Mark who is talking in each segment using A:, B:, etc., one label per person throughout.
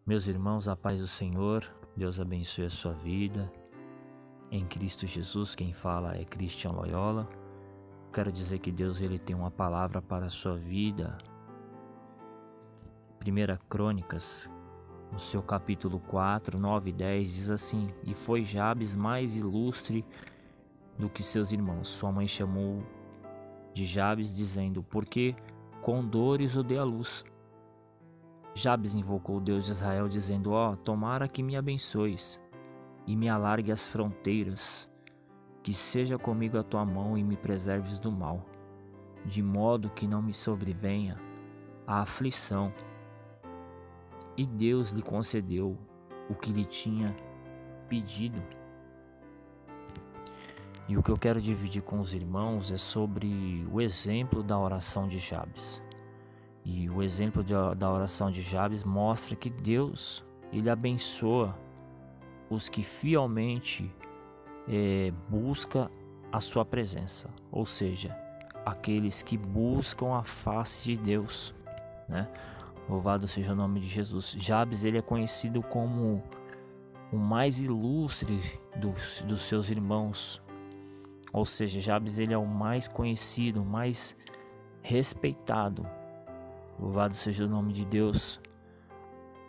A: Meus irmãos, a paz do Senhor, Deus abençoe a sua vida. Em Cristo Jesus, quem fala é Christian Loyola. Quero dizer que Deus ele tem uma palavra para a sua vida. 1 Crônicas, no seu capítulo 4, 9 e 10, diz assim: E foi Jabes mais ilustre do que seus irmãos. Sua mãe chamou de Jabes, dizendo: Porque com dores o dei à luz. Jabes invocou o Deus de Israel, dizendo: tomara que me abençoes e me alargue as fronteiras, que seja comigo a tua mão e me preserves do mal, de modo que não me sobrevenha a aflição. E Deus lhe concedeu o que lhe tinha pedido. E o que eu quero dividir com os irmãos é sobre o exemplo da oração de Jabes. E o exemplo da oração de Jabes mostra que Deus ele abençoa os que fielmente buscam a sua presença, ou seja, aqueles que buscam a face de Deus, né? Louvado seja o nome de Jesus. Jabes ele é conhecido como o mais ilustre dos seus irmãos, ou seja, Jabes ele é o mais conhecido, o mais respeitado. Louvado seja o nome de Deus,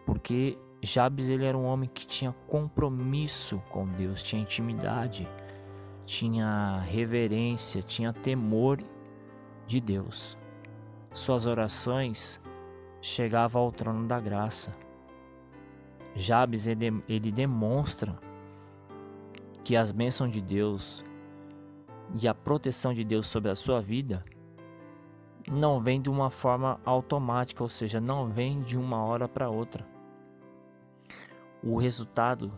A: porque Jabes ele era um homem que tinha compromisso com Deus, tinha intimidade, tinha reverência, tinha temor de Deus. Suas orações chegavam ao trono da graça. Jabes ele demonstra que as bênçãos de Deus e a proteção de Deus sobre a sua vida não vem de uma forma automática, ou seja, não vem de uma hora para outra. O resultado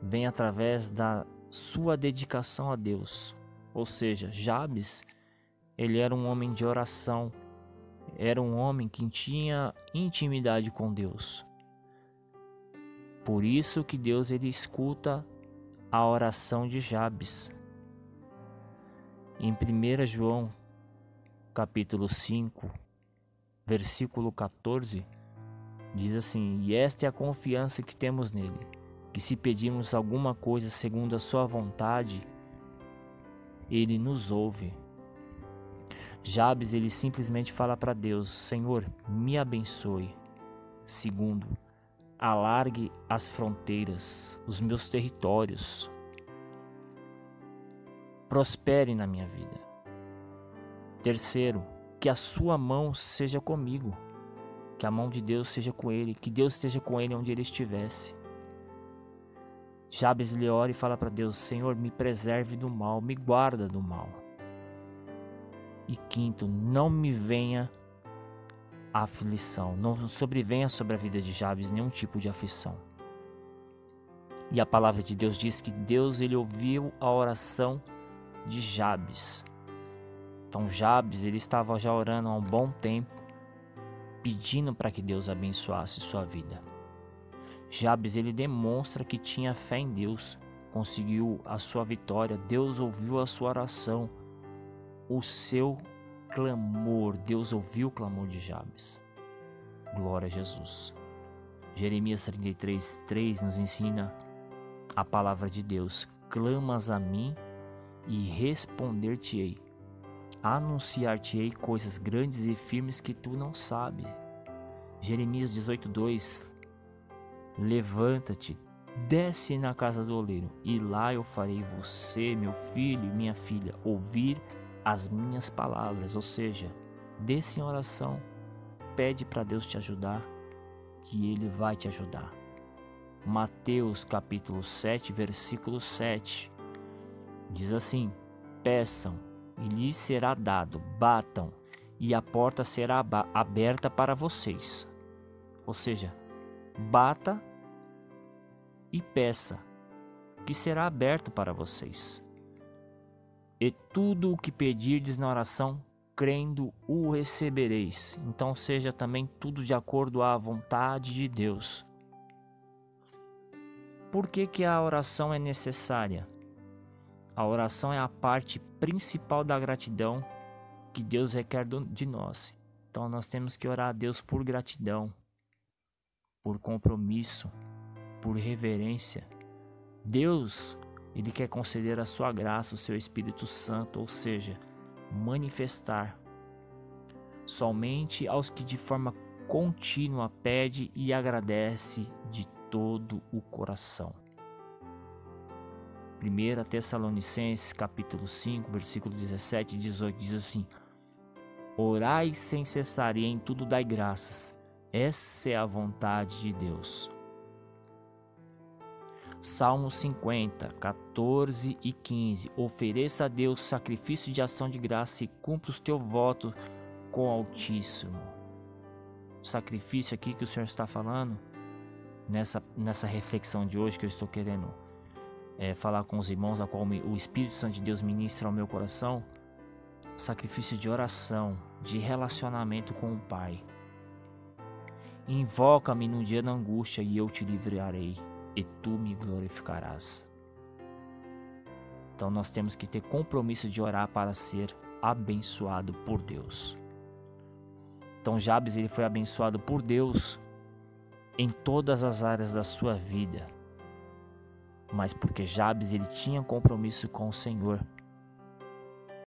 A: vem através da sua dedicação a Deus. Ou seja, Jabes, ele era um homem de oração, era um homem que tinha intimidade com Deus. Por isso que Deus ele escuta a oração de Jabes. Em 1 João capítulo 5, versículo 14, diz assim: E esta é a confiança que temos nele, que se pedirmos alguma coisa segundo a sua vontade, ele nos ouve. Jabes ele simplesmente fala para Deus: Senhor, me abençoe. Segundo, alargue as fronteiras, os meus territórios. Prospere na minha vida. Terceiro, que a sua mão seja comigo, que a mão de Deus seja com ele, que Deus esteja com ele onde ele estivesse. Jabes ele ora e fala para Deus: Senhor, me preserve do mal, me guarda do mal. E quinto, não me venha a aflição, não sobrevenha sobre a vida de Jabes nenhum tipo de aflição. E a palavra de Deus diz que Deus ele ouviu a oração de Jabes. Então Jabes ele estava já orando há um bom tempo, pedindo para que Deus abençoasse sua vida. Jabes ele demonstra que tinha fé em Deus, conseguiu a sua vitória. Deus ouviu a sua oração, o seu clamor. Deus ouviu o clamor de Jabes. Glória a Jesus. Jeremias 33:3 nos ensina a palavra de Deus: Clamas a mim e responder-te-ei. Anunciar-te-ei coisas grandes e firmes que tu não sabes. Jeremias 18:2 Levanta-te, desce na casa do oleiro, e lá eu farei você, meu filho e minha filha, ouvir as minhas palavras. Ou seja, desce em oração, pede para Deus te ajudar, que Ele vai te ajudar. Mateus capítulo 7, versículo 7 diz assim: Peçam e lhes será dado, batam e a porta será aberta para vocês. Ou seja, bata e peça, que será aberto para vocês. E tudo o que pedirdes na oração, crendo, o recebereis. Então seja também tudo de acordo à vontade de Deus. Por que a oração é necessária? A oração é a parte principal da gratidão que Deus requer de nós. Então nós temos que orar a Deus por gratidão, por compromisso, por reverência. Deus, Ele quer conceder a sua graça, o seu Espírito Santo, ou seja, manifestar somente aos que de forma contínua pede e agradece de todo o coração. 1 Tessalonicenses capítulo 5, versículo 17 e 18 diz assim: Orai sem cessar e em tudo dai graças. Essa é a vontade de Deus. Salmo 50, 14 e 15. Ofereça a Deus sacrifício de ação de graça e cumpra os teus votos com o Altíssimo. O sacrifício aqui que o Senhor está falando, nessa reflexão de hoje que eu estou querendo falar com os irmãos, a qual o Espírito Santo de Deus ministra ao meu coração, sacrifício de oração, de relacionamento com o Pai. Invoca-me no dia da angústia e eu te livrarei, e tu me glorificarás. Então nós temos que ter compromisso de orar para ser abençoado por Deus. Então Jabes, ele foi abençoado por Deus em todas as áreas da sua vida, mas porque Jabes, ele tinha compromisso com o Senhor.